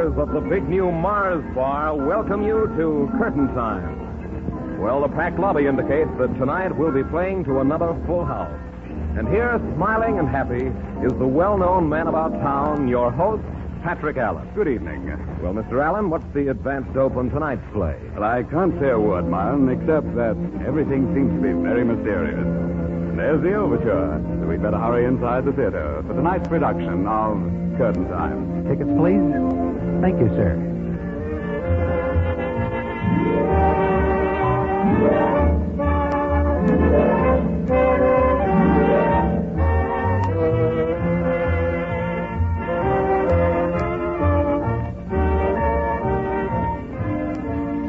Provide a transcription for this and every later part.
owners of the big new Mars Bar welcome you to Curtain Time. Well, the packed lobby indicates that tonight we'll be playing to another full house. And here, smiling and happy, is the well-known man about town, your host, Patrick Allen. Good evening. Well, Mr. Allen, what's the advance dope on tonight's play? Well, I can't say a word, Myron, except that everything seems to be very mysterious. And there's the overture, so we'd better hurry inside the theater for tonight's production of Curtain Time. Tickets, please. Thank you, sir.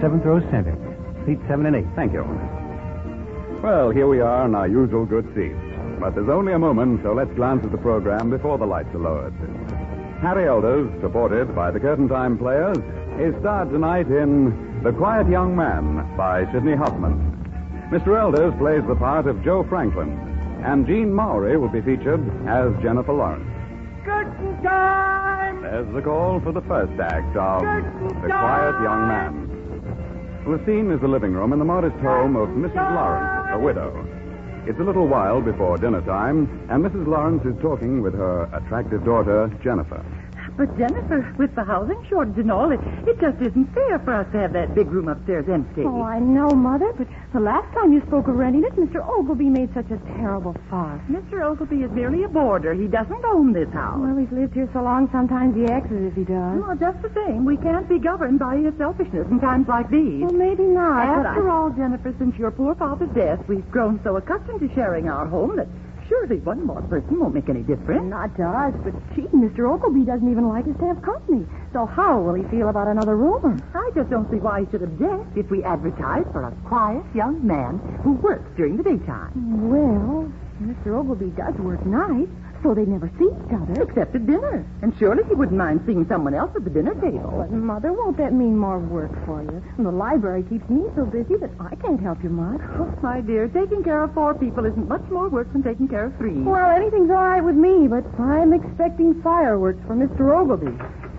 Seventh row center. Seats 7 and 8. Thank you. Well, here we are in our usual good seats. But there's only a moment, so let's glance at the program before the lights are lowered. Harry Elders, supported by the Curtain Time Players, is starred tonight in The Quiet Young Man by Sidney Hoffman. Mr. Elders plays the part of Joe Franklin, and Jean Mowry will be featured as Jennifer Lawrence. Curtain time! There's the call for the first act of The Quiet Young Man. The scene is the living room in the modest home of Mrs. Lawrence, a widow. It's a little while before dinner time, and Mrs. Lawrence is talking with her attractive daughter, Jennifer. But, Jennifer, with the housing shortage and all, it just isn't fair for us to have that big room upstairs empty. Oh, I know, Mother, but the last time you spoke of renting it, Mr. Ogilvy made such a terrible fuss. Mr. Ogilvy is merely a boarder. He doesn't own this house. Well, he's lived here so long, sometimes he acts as if he does. Well, just the same, we can't be governed by his selfishness in times like these. Well, maybe not. After all, Jennifer, since your poor father's death, we've grown so accustomed to sharing our home that surely one more person won't make any difference. Not to us, but gee, Mr. Ogilvy doesn't even like us to have company. So how will he feel about another roomer? I just don't see why he should object if we advertise for a quiet young man who works during the daytime. Well, Mr. Ogilvy does work nights, so they never see each other. Except at dinner. And surely he wouldn't mind seeing someone else at the dinner table. But, Mother, won't that mean more work for you? And the library keeps me so busy that I can't help you much. Oh, my dear, taking care of 4 people isn't much more work than taking care of 3. Well, anything's all right with me, but I'm expecting fireworks for Mr. Ogilvy.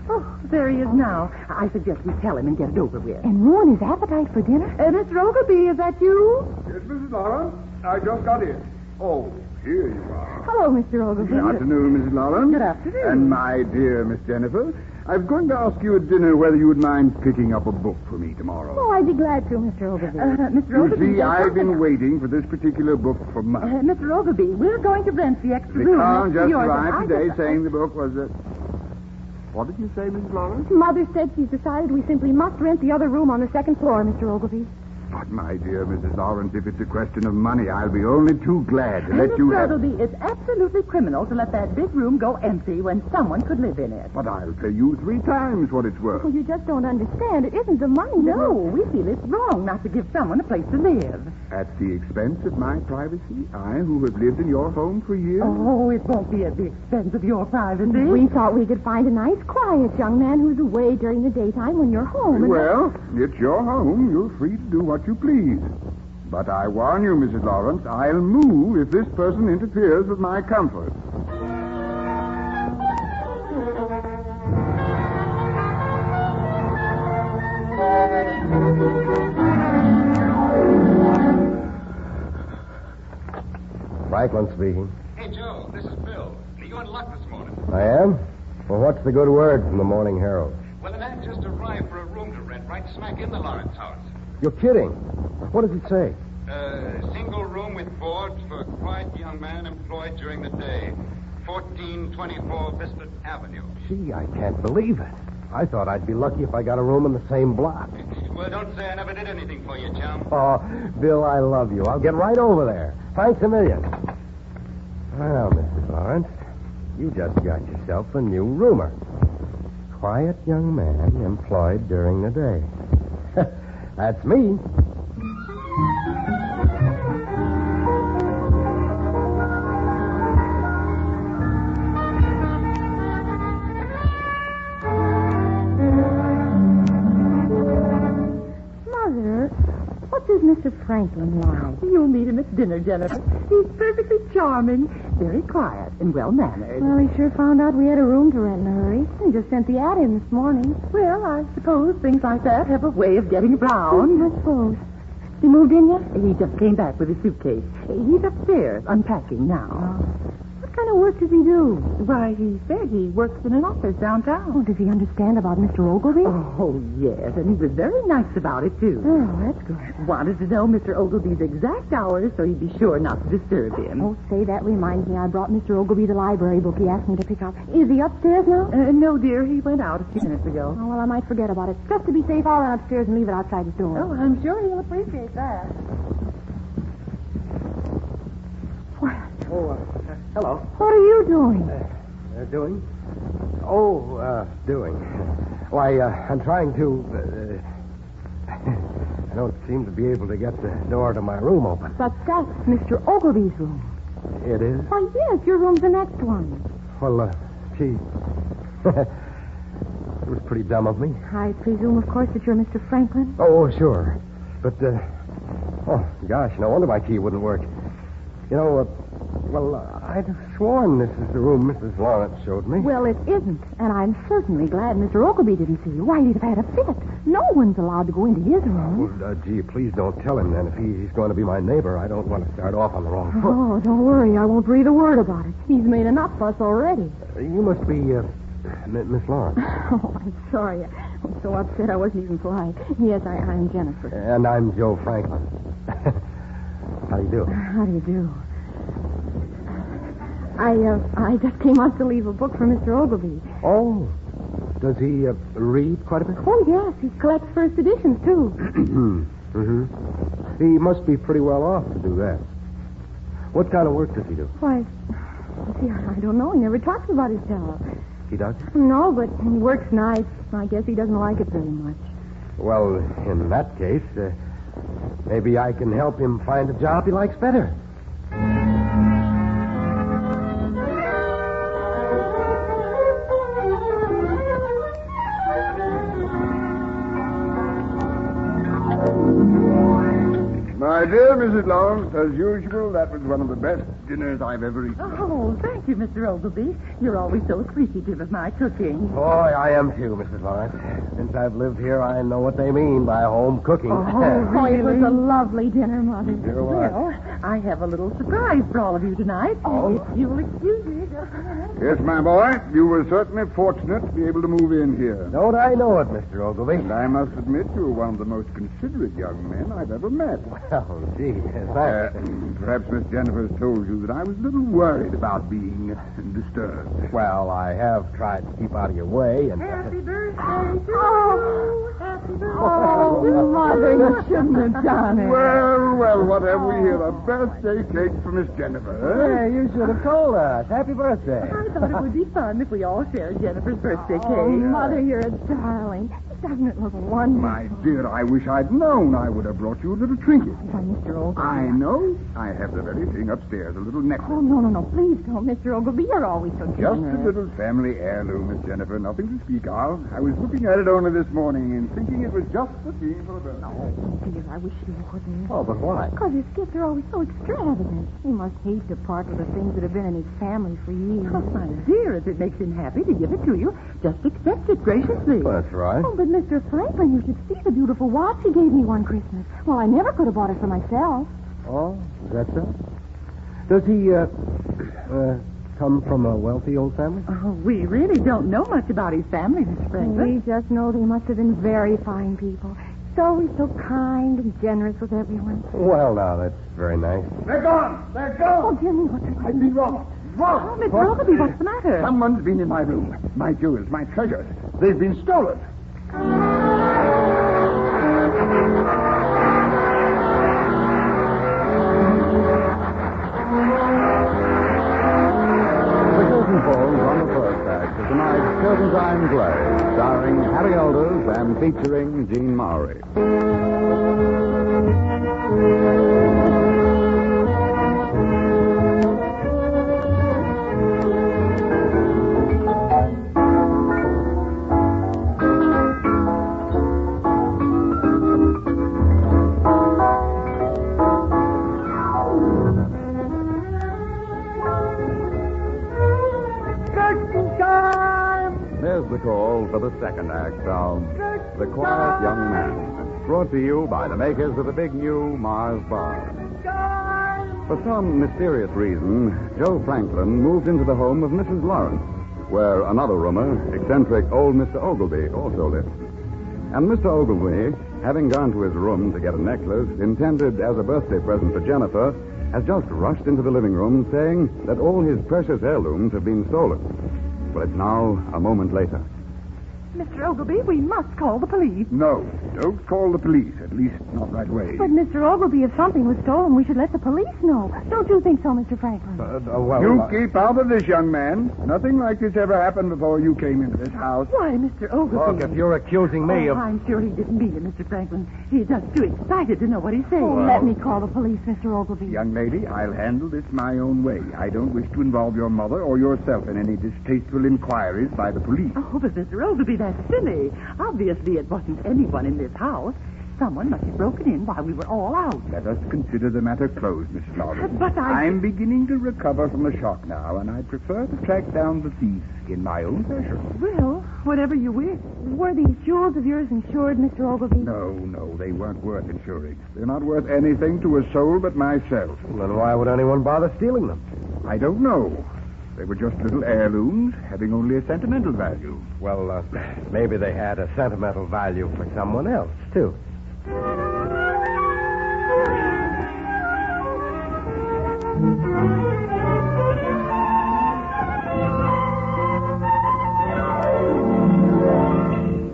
Oh, there he is now. I suggest we tell him and get it over with. And ruin his appetite for dinner? Mr. Ogilvy, is that you? Yes, Mrs. Lawrence. I just got in. Oh, here you are. Hello, Mr. Ogilvy. Good afternoon, Mrs. Lawrence. Good afternoon. And my dear Miss Jennifer, I was going to ask you at dinner whether you would mind picking up a book for me tomorrow. Oh, I'd be glad to, Mr. Ogilvy. Mr. You Ogilvy... see, I've been waiting for this particular book for months. Mr. Ogilvy, we're going to rent the extra The room. car next to just yours, arrived and today saying the book was What did you say, Mrs. Lawrence? Mother said she's decided we simply must rent the other room on the second floor, Mr. Ogilvy. But, my dear Mrs. Lawrence, if it's a question of money, I'll be only too glad to let you Mr. have... Ogilvy, it's absolutely criminal to let that big room go empty when someone could live in it. But I'll pay you 3 times what it's worth. Well, you just don't understand. It isn't the money that... No, we feel it's wrong not to give someone a place to live. At the expense of my privacy? I, who have lived in your home for years? Oh, it won't be at the expense of your privacy. We thought we could find a nice, quiet young man who's away during the daytime when you're home. And Well, it's your home. You're free to do what you please. But I warn you, Mrs. Lawrence, I'll move if this person interferes with my comfort. Franklin speaking. Hey, Joe, this is Bill. Are you in luck this morning? I am? Well, what's the good word from the Morning Herald? Well, an ad just arrived for a room to rent right smack in the Lawrence house. You're kidding. What does it say? Single room with board for a quiet young man employed during the day. 1424 Vista Avenue. Gee, I can't believe it. I thought I'd be lucky if I got a room in the same block. Well, don't say I never did anything for you, chum. Oh, Bill, I love you. I'll get right over there. Thanks a million. Well, Mrs. Lawrence, you just got yourself a new roomer. Quiet young man employed during the day. That's me. What does Mr. Franklin like? You'll meet him at dinner, Jennifer. He's perfectly charming, very quiet and well-mannered. Well, he sure found out we had a room to rent in a hurry. He just sent the ad in this morning. Well, I suppose things like that have a way of getting around. I suppose. He moved in yet? He just came back with his suitcase. He's upstairs unpacking now. What kind of work does he do? Why, he said he works in an office downtown. Oh, does he understand about Mr. Ogilvy? Oh, yes, and he was very nice about it, too. Oh, that's good. Wanted to know Mr. Ogilvy's exact hours so he'd be sure not to disturb him. Oh, say, that reminds me. I brought Mr. Ogilvy the library book he asked me to pick up. Is he upstairs now? No, dear, he went out a few minutes ago. Oh, well, I might forget about it. Just to be safe, I'll run upstairs and leave it outside his door. Oh, I'm sure he'll appreciate that. Oh, hello. What are you doing? Doing? Doing. Why, I'm trying to... I don't seem to be able to get the door to my room open. But that's Mr. Ogilvy's room. It is? Why, yes, your room's the next one. Well, gee. It was pretty dumb of me. I presume, of course, that you're Mr. Franklin? Oh, sure. But, oh, gosh, no wonder my key wouldn't work. You know, I'd have sworn this is the room Mrs. Lawrence showed me. Well, it isn't, and I'm certainly glad Mr. Ogilvy didn't see you. Why, he'd have had a fit. No one's allowed to go into his room. Well, gee, please don't tell him then. If he's going to be my neighbor, I don't want to start off on the wrong foot. Oh, don't worry. I won't breathe a word about it. He's made enough fuss already. You must be, Miss Lawrence. Oh, I'm sorry. I'm so upset I wasn't even polite. Yes, I'm Jennifer. And I'm Joe Franklin. How do you do? How do you do? I just came out to leave a book for Mr. Ogilvy. Oh. Does he read quite a bit? Oh, yes. He collects first editions, too. Mm-hmm. He must be pretty well off to do that. What kind of work does he do? Why, see, I don't know. He never talks about his job. He does? No, but he works nights. I guess he doesn't like it very much. Well, in that case, maybe I can help him find a job he likes better. My dear Mrs. Lawrence, as usual, that was one of the best dinners I've ever eaten. Oh, thank you, Mr. Ogilvy. You're always so appreciative of my cooking. Boy, I am too, Mrs. Lawrence. Since I've lived here, I know what they mean by home cooking. Oh, it was a lovely dinner, Mother. Sure was. Well, I have a little surprise for all of you tonight. Oh. If you'll excuse me just a minute. Yes, my boy, you were certainly fortunate to be able to move in here. Don't I know it, Mr. Ogilvy? And I must admit you're one of the most considerate young men I've ever met. Well, gee, thanks. Perhaps Miss Jennifer's told you that I was a little worried about being disturbed. Well, I have tried to keep out of your way, and... Happy birthday to you. Happy birthday. Oh, Mother, you shouldn't have done it. Well, what have we here? A birthday cake for Miss Jennifer, Hey, you should have told us. Happy birthday. I thought it would be fun if we all shared Jennifer's birthday cake. Oh, Mother, you're a darling. Doesn't it look wonderful? My dear, I wish I'd known. I would have brought you a little trinket. Why, Mr. Ogilvy. I know. I have the very thing upstairs, a little necklace. Oh, no. Please don't, Mr. Ogilvy. You're always so Just generous. a little family heirloom, Miss Jennifer. Nothing to speak of. I was looking at it only this morning and thinking it was just the thing for a birthday. Oh, dear, I wish you wouldn't. Oh, but why? Because his gifts are always so extravagant. He must hate to part with the things that have been in his family for years. Oh, my dear, if it makes him happy to give it to you, just accept it graciously. Well, that's right. Oh, but Mr. Franklin, you should see the beautiful watch he gave me one Christmas. Well, I never could have bought it for myself. Oh, is that so? Does he, come from a wealthy old family? Oh, we really don't know much about his family, Miss Franklin. We just know they must have been very fine people. Always so kind and generous with everyone. Well, now, that's very nice. They're gone! They're Oh, gone! Jimmy, what's I've been robbed. Oh, Miss Ogilvy, what's the matter? Someone's been in my room. My jewels, my treasures. They've been stolen. The curtain falls on the first act of tonight's Curtain Time play, starring Harry Elders and featuring Jean Maury. for the second act of The Quiet Young Man, brought to you by the makers of the big new Mars Bar. For some mysterious reason, Joe Franklin moved into the home of Mrs. Lawrence, where another roomer, eccentric old Mr. Ogilvy, also lived. And Mr. Ogilvy, having gone to his room to get a necklace intended as a birthday present for Jennifer, has just rushed into the living room saying that all his precious heirlooms have been stolen. But it's now a moment later. Mr. Ogilvy, we must call the police. No, don't call the police, at least not right away. But, Mr. Ogilvy, if something was stolen, we should let the police know. Don't you think so, Mr. Franklin? You keep out of this, young man. Nothing like this ever happened before you came into this house. Why, Mr. Ogilvy? Look, if you're accusing me of... I'm sure he didn't mean it, Mr. Franklin. He's just too excited to know what he's saying. Oh, let me call the police, Mr. Ogilvy. Young lady, I'll handle this my own way. I don't wish to involve your mother or yourself in any distasteful inquiries by the police. Oh, but Mr. Ogilvy, that's silly. Obviously, it wasn't anyone in this house. Someone must have broken in while we were all out. Let us consider the matter closed, Mrs. Lawrence. But I'm beginning to recover from the shock now, and I prefer to track down the thief in my own fashion. Well, whatever you wish. Were these jewels of yours insured, Mr. Ogilvy? No, they weren't worth insuring. They're not worth anything to a soul but myself. Then why would anyone bother stealing them? I don't know. They were just little heirlooms, having only a sentimental value. Well, maybe they had a sentimental value for someone else, too.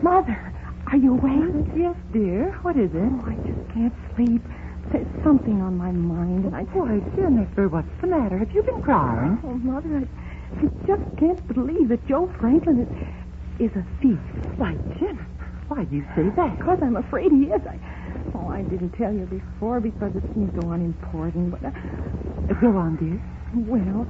Mother, are you awake? Yes, dear. What is it? Oh, I just can't sleep. There's something on my mind, and I... Why, Jennifer, what's the matter? Have you been crying? Oh, Mother, I just can't believe that Joe Franklin is a thief. Why, Jennifer, why do you say that? Because I'm afraid he is. I didn't tell you before because it seems so unimportant, but... Go on, dear. Well,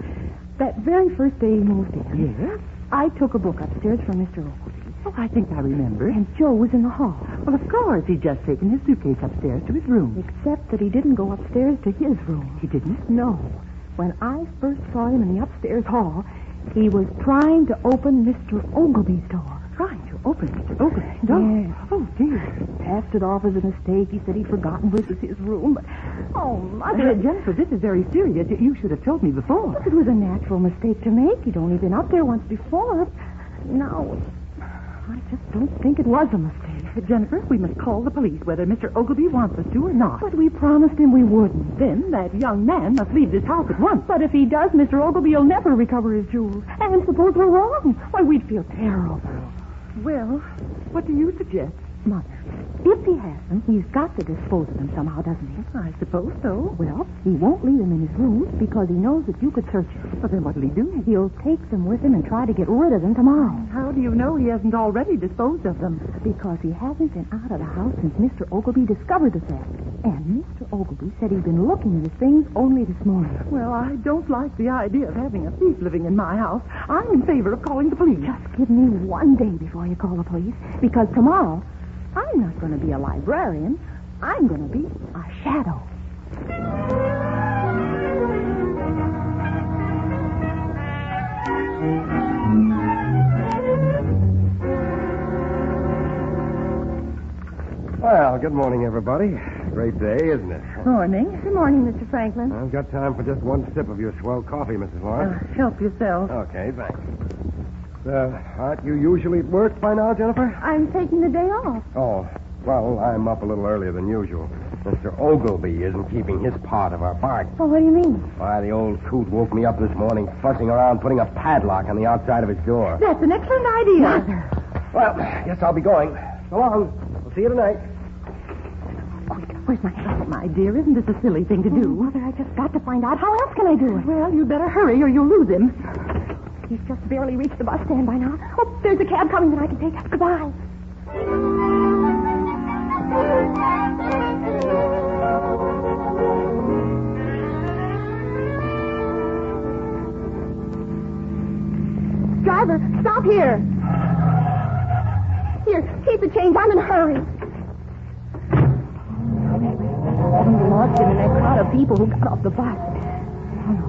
that very first day he moved in... Yes? I took a book upstairs from Mr. Ogilvy. Oh, I think I remember. And Joe was in the hall. Well, of course, he'd just taken his suitcase upstairs to his room. Except that he didn't go upstairs to his room. He didn't? No. When I first saw him in the upstairs hall, he was trying to open Mr. Ogilvy's door. Trying to open Mr. Ogilvy's door? Yes. Oh, dear. Passed it off as a mistake. He said he'd forgotten this was his room, but... Oh, Mother... Jennifer, this is very serious. You should have told me before. But it was a natural mistake to make. He'd only been up there once before. Now, I just don't think it was a mistake. Jennifer, we must call the police whether Mr. Ogilvy wants us to or not. But we promised him we wouldn't. Then that young man must leave this house at once. But if he does, Mr. Ogilvy will never recover his jewels. And suppose we're wrong. Why, we'd feel terrible. Well, what do you suggest? Mother, if he has them, he's got to dispose of them somehow, doesn't he? I suppose so. Well, he won't leave them in his room because he knows that you could search them. Well, then what'll he do? He'll take them with him and try to get rid of them tomorrow. How do you know he hasn't already disposed of them? Because he hasn't been out of the house since Mr. Ogilvy discovered the theft. And Mr. Ogilvy said he'd been looking at his things only this morning. Well, I don't like the idea of having a thief living in my house. I'm in favor of calling the police. Just give me one day before you call the police, because tomorrow I'm not going to be a librarian. I'm going to be a shadow. Well, good morning, everybody. Great day, isn't it? Morning. Good morning, Mr. Franklin. I've got time for just one sip of your swell coffee, Mrs. Lawrence. Help yourself. Okay, thanks. Aren't you usually at work by now, Jennifer? I'm taking the day off. Oh, well, I'm up a little earlier than usual. Mr. Ogilvy isn't keeping his part of our bargain. Well, what do you mean? Why, the old coot woke me up this morning fussing around putting a padlock on the outside of his door. That's an excellent idea. Mother. Well, guess I'll be going. So long. We'll see you tonight. Where's my hat? My dear, isn't this a silly thing to do? Mother, I just got to find out. How else can I do it? Well, you better hurry or you'll lose him. He's just barely reached the bus stand by now. Oh, there's a cab coming that I can take. Goodbye. Driver, stop here. Here, keep the change. I'm in a hurry. We lost him in that crowd of people who got off the bus. Oh, no.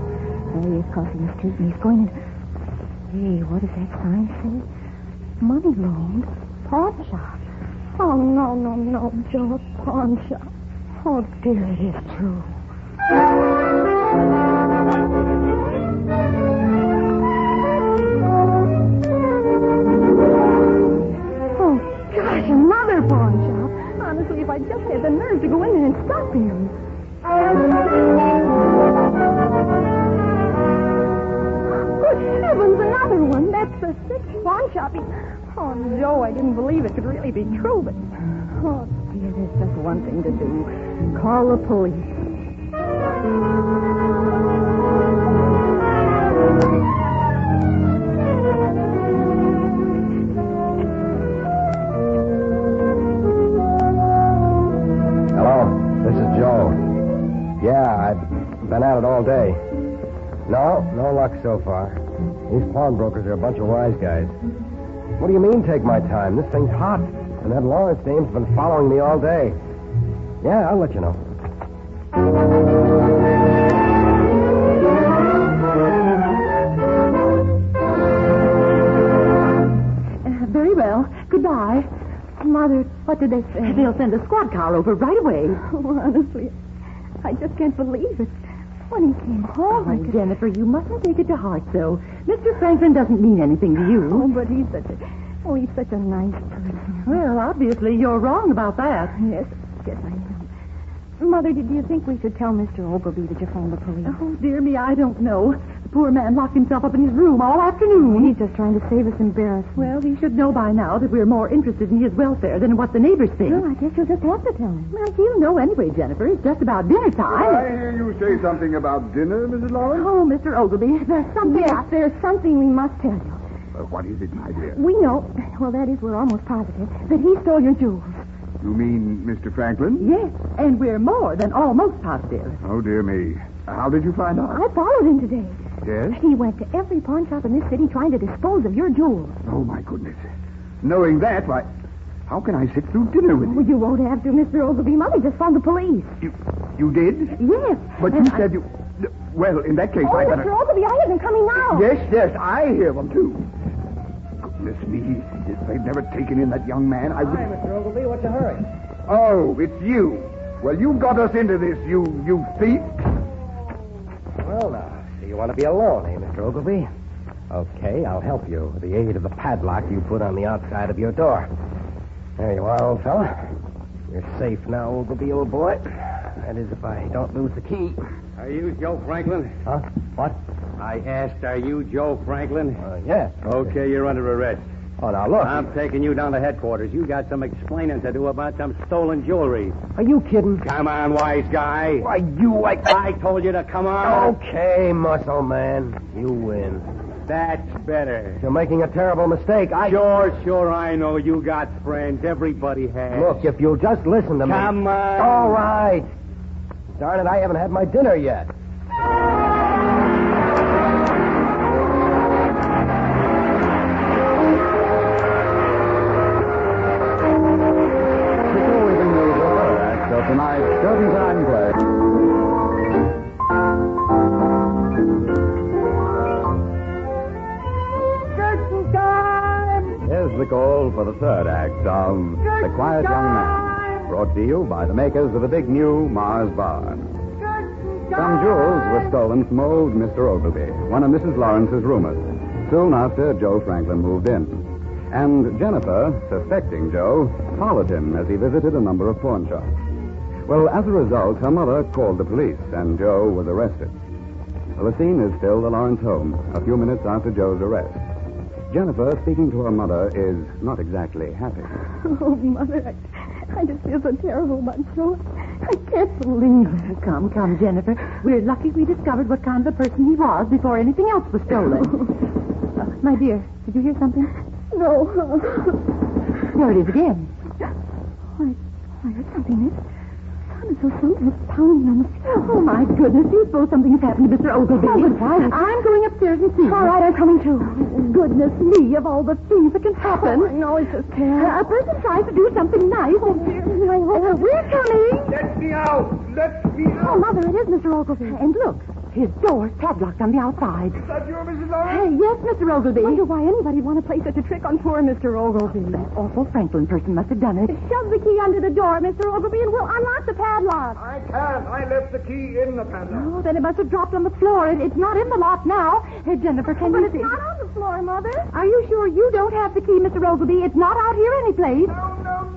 There he is crossing the street, and he's going in. Hey, what does that sign say? Money loaned? Pawn shop? Oh, no, Joe. A pawn shop. Oh, dear, it is true. Oh, gosh, another pawn shop. Honestly, if I just had the nerve to go in there and stop him. Good heavens, another one. That's the sixth pawn shop. Oh, Joe, I didn't believe it could really be true, but... Oh, dear, there's just one thing to do. Call the police. Hello, this is Joe. Yeah, I've been at it all day. No luck so far. These pawnbrokers are a bunch of wise guys. What do you mean, take my time? This thing's hot. And that Lawrence dame's been following me all day. Yeah, I'll let you know. Very well. Goodbye. Mother, what did they say? They'll send a squad car over right away. Oh, honestly, I just can't believe it. When he came home, I could... Jennifer, you mustn't take it to heart, though. Mr. Franklin doesn't mean anything to you. Oh, but he's such a nice person. Well, obviously, you're wrong about that. Yes, I am. Mother, did you think we should tell Mr. Ogilvy that you phoned the police? Oh, dear me, I don't know. The poor man locked himself up in his room all afternoon. He's just trying to save us embarrassment. Well, he should know by now that we're more interested in his welfare than in what the neighbors think. Well, I guess you'll just have to tell him. Well, he'll know anyway, Jennifer. It's just about dinner time. I hear you say something about dinner, Mrs. Lawrence. Oh, Mr. Ogilvy, there's something... Yes, there's something we must tell you. What is it, my dear? We know, well, that is, we're almost positive, that he stole your jewels. You mean Mr. Franklin? Yes, and we're more than almost positive. Oh, dear me. How did you find out? I followed him today. Yes? He went to every pawn shop in this city trying to dispose of your jewels. Oh, my goodness. Knowing that, why, how can I sit through dinner with Oh, you? you won't have to, Mr. Ogilvy. Mother just phoned the police. You did? Yes. But you said you... Well, in that case, I better... Mr. Ogilvy, I hear them coming now. Yes, I hear them, too. Goodness me, if they'd never taken in that young man, I would... Hi, Mr. Ogilvy. What's the hurry? Oh, it's you. Well, you got us into this, you thief. Well, now, so you want to be alone, eh, Mr. Ogilvy? Okay, I'll help you with the aid of the padlock you put on the outside of your door. There you are, old fella. You're safe now, Ogilvy, old boy. That is, if I don't lose the key. Are you Joe Franklin? Huh? What? I asked, are you Joe Franklin? Yes. Okay, you're under arrest. Oh, now, look. I'm taking you down to headquarters. You got some explaining to do about some stolen jewelry. Are you kidding? Come on, wise guy. Why, you I told you to come on. Okay, muscle man. You win. That's better. You're making a terrible mistake. Sure, I know. You got friends. Everybody has. Look, if you'll just listen to me. Come on. All right. Darn it, I haven't had my dinner yet. Before we bring you the third act of tonight's Curtain Time play. Curtain time! Here's the call for the third act of The Quiet Young Man, brought to you by the makers of the big new Mars Bar. Some jewels were stolen from old Mr. Ogilvy, one of Mrs. Lawrence's roomers, soon after Joe Franklin moved in. And Jennifer, suspecting Joe, followed him as he visited a number of pawn shops. Well, as a result, her mother called the police, and Joe was arrested. Well, the scene is still the Lawrence home, a few minutes after Joe's arrest. Jennifer, speaking to her mother, is not exactly happy. Oh, Mother, I just feel so terrible about Joe. I can't believe it. Come, Jennifer. We're lucky we discovered what kind of a person he was before anything else was stolen. My dear, did you hear something? No. There it is again. I heard something. It sounded so something was pounding on the floor. Oh, my goodness. You suppose something has happened to Mr. Ogilvy. Oh, but why? I'm going upstairs and see. All right, I'm coming too. Goodness me, of all the things that can happen. Oh, I know, it's just terrible. A person tries to do something nice. Oh, dear. We're coming. Let me out! Let me Oh, Mother, it is Mr. Ogilvy. And look, His door's padlocked on the outside. Is that you, Mrs. Lawrence? Yes, Mr. Ogilvy. I wonder why anybody would want to play such a trick on poor Mr. Ogilvy. That awful Franklin person must have done it. Shove the key under the door, Mr. Ogilvy, and we'll unlock the padlock. I can't. I left the key in the padlock. Oh, then it must have dropped on the floor. It's not in the lock now. Hey, Jennifer, can But you it's see? not on the floor, Mother. Are you sure you don't have the key, Mr. Ogilvy? It's not out here anyplace.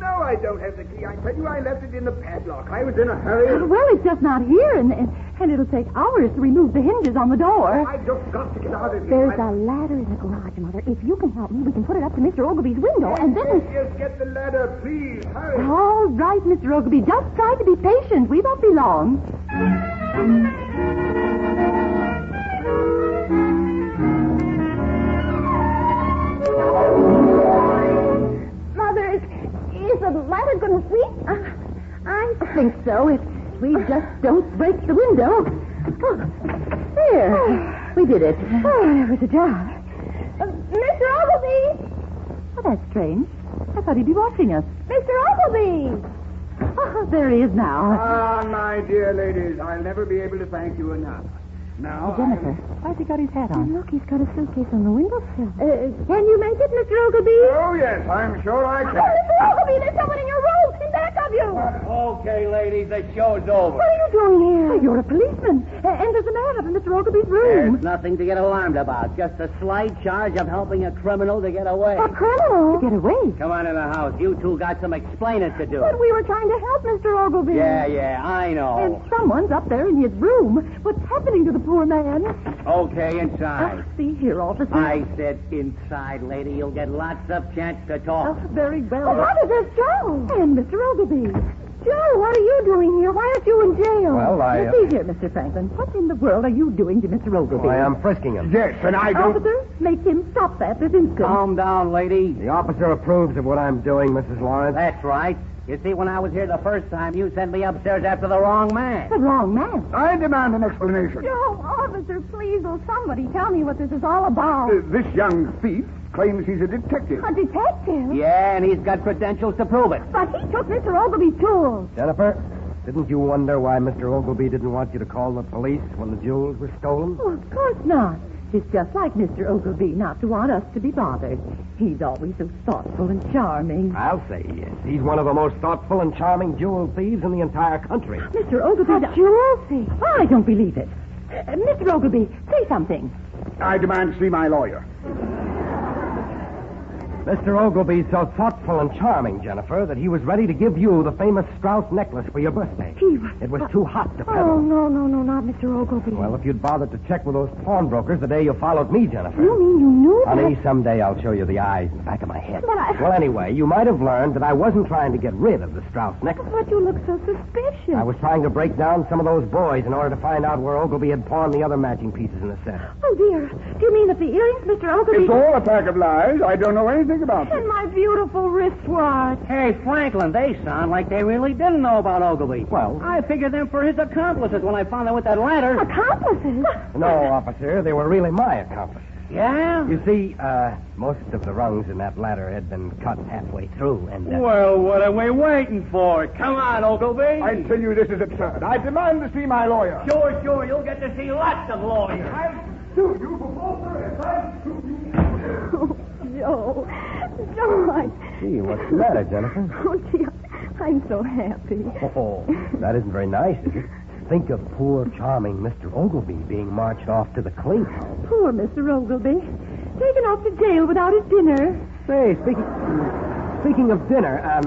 No, I don't have the key. I tell you, I left it in the padlock. I was in a hurry. Well, it's just not here, and it'll take hours to remove the hinges on the door. I just got to get out of here. There's a ladder in the garage, Mother. If you can help me, we can put it up to Mr. Ogilvy's window, and then... Yes, get the ladder, please. Hurry. All right, Mr. Ogilvy. Just try to be patient. We won't be long. Mother, is the ladder going to sweep? I think so. If we just don't break the window. Oh, there. We did it. Oh, it was a job. Mr. Ogilvy! Oh, that's strange. I thought he'd be watching us. Mr. Ogilvy! Oh, there he is now. Ah, my dear ladies, I'll never be able to thank you enough. Now, Jennifer, why's he got his hat on? Look, he's got a suitcase on the windowsill. Can you make it, Mr. Ogilvy? Oh, yes, I'm sure I Oh, can. Mr. Ogilvy, there's someone in your room, in back of you. Okay, ladies, the show's over. What are you doing here? Oh, you're a policeman. And there's a man up in Mr. Ogilvy's room. There's nothing to get alarmed about. Just a slight charge of helping a criminal to get away. A criminal? Get away. Come on in the house. You two got some explaining to do. But we were trying to help Mr. Ogilvy. Yeah, I know. And someone's up there in his room. What's happening to the poor man? Okay, inside. See here, officer. I said inside, lady. You'll get lots of chance to Oh, talk. very well. Oh, Mother, there's Joe. And Mr. Ogilvy. Joe, what are you doing here? Why aren't you in jail? Well, I... See here, Mr. Franklin. What in the world are you doing to Mr. Ogilvy? I am frisking him. Yes, and I don't... Officer, make him stop that this instant. Calm down, lady. The officer approves of what I'm doing, Mrs. Lawrence. That's right. You see, when I was here the first time, you sent me upstairs after the wrong man. The wrong man. I demand an explanation. Joe, officer, please, will somebody tell me what this is all about? This young thief claims he's a detective. A detective? Yeah, and he's got credentials to prove it. But he took Mr. Ogilvy's tools. Jennifer, didn't you wonder why Mr. Ogilvy didn't want you to call the police when the jewels were stolen? Oh, of course not. It's just like Mr. Ogilvy not to want us to be bothered. He's always so thoughtful and charming. I'll say he is. He's one of the most thoughtful and charming jewel thieves in the entire country. Mr. Ogilvy... A jewel thief? I don't believe it. Mr. Ogilvy, say something. I demand to see my lawyer. Mr. Ogilvy's so thoughtful and charming, Jennifer, that he was ready to give you the famous Strauss necklace for your birthday. It was too hot to Oh, peddle. no, not Mr. Ogilvy. Well, if you'd bothered to check with those pawnbrokers the day you followed me, Jennifer. You mean you knew that? Honey, someday I'll show you the eyes in the back of my head. But I... Well, anyway, you might have learned that I wasn't trying to get rid of the Strauss necklace. But you look so suspicious. I was trying to break down some of those boys in order to find out where Ogilvy had pawned the other matching pieces in the set. Oh, dear. Do you mean that the earrings, Mr. Ogilvy... It's all a pack of lies. I don't know anything about And it. my beautiful wristwatch. Hey, Franklin, they sound like they really didn't know about Ogilvy. Well- I figured them for his accomplices when I found them with that ladder. Accomplices? No, officer, they were really my accomplices. Yeah? You see, most of the rungs in that ladder had been cut halfway through, and... Well, what are we waiting for? Come on, Ogilvy. I tell you, this is absurd. I demand to see my lawyer. Sure. You'll get to see lots of lawyers. I'll sue you for false arrest. I'll sue you. Oh, Joe, Gee, what's the matter, Jennifer? Oh, gee, I'm so happy. Oh, that isn't very nice, is it? Think of poor, charming Mr. Ogilvy being marched off to the clink house. Poor Mr. Ogilvy. Taken off to jail without his dinner. Say, speaking of dinner,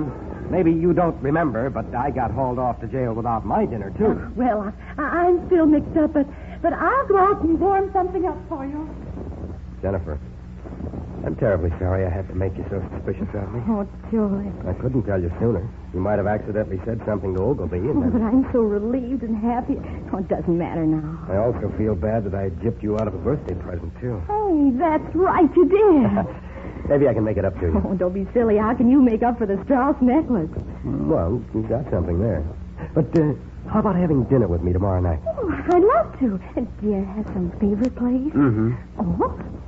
maybe you don't remember, but I got hauled off to jail without my dinner, too. Well, I'm still mixed up, but I'll go out and warm something up for you. Jennifer, I'm terribly sorry I had to make you so suspicious of me. Oh, Joey. I couldn't tell you sooner. You might have accidentally said something to Ogilvy, and Oh, but then... I'm so relieved and happy. Oh, it doesn't matter now. I also feel bad that I gypped you out of a birthday present, too. Oh, that's right, you did. Maybe I can make it up to you. Oh, don't be silly. How can you make up for the Strauss necklace? Well, you got something there. But how about having dinner with me tomorrow night? Oh, I'd love to. Do you have some favorite place? Mm-hmm. Oh,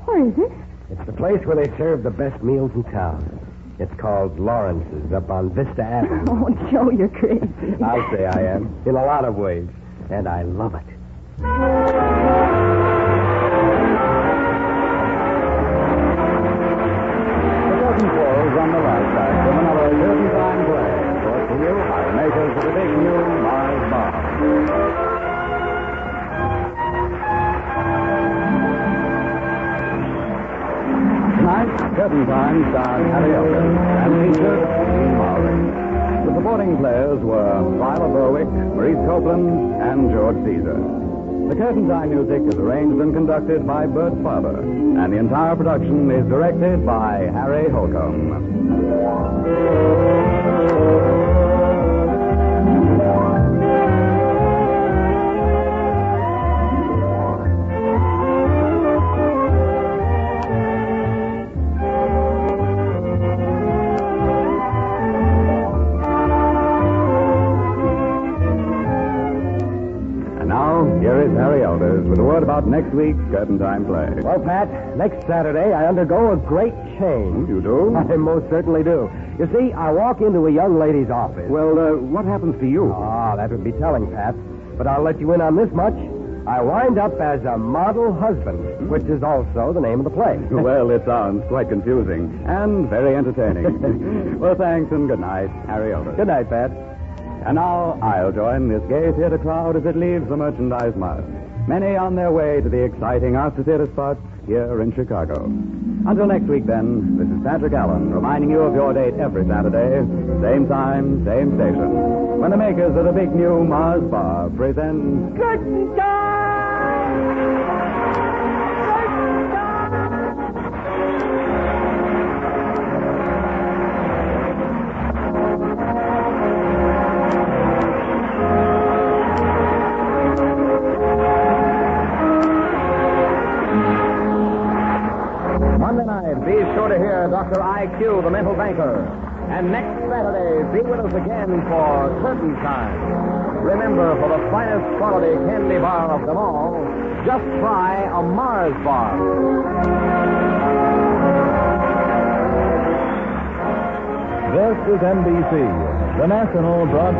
where is it? It's the place where they serve the best meals in town. It's called Lawrence's up on Vista Avenue. Oh, Joe, you're crazy. I'll say I am, in a lot of ways. And I love it. curtain falls on the last act of another Curtain Time play. Brought to you by the makers of the big new Mars Bar. Tonight, Curtain Time stars Harry Elders and features Dean Mowry. The supporting players were Viola Berwick, Maurice Copeland, and George Caesar. The Curtain Time music is arranged and conducted by Bert Farber, and the entire production is directed by Harry Holcomb. Here is Harry Elders with a word about next week's Curtain Time play. Well, Pat, next Saturday I undergo a great change. You do? I most certainly do. You see, I walk into a young lady's office. Well, what happens to you? Ah, that would be telling, Pat. But I'll let you in on this much. I wind up as a model husband, which is also the name of the play. Well, it sounds quite confusing and very entertaining. Well, thanks and good night, Harry Elders. Good night, Pat. And now I'll join this gay theater crowd as it leaves the Merchandise Mart. Many on their way to the exciting Arts Theater spots here in Chicago. Until next week, then, this is Patrick Allen reminding you of your date every Saturday, same time, same station, when the makers of the big new Mars Bar present Curtain time! Monday night, be sure to hear Dr. I.Q., the mental banker. And next Saturday, be with us again for Curtain Time. Remember, for the finest quality candy bar of them all, just try a Mars bar. This is NBC, the national broadcast.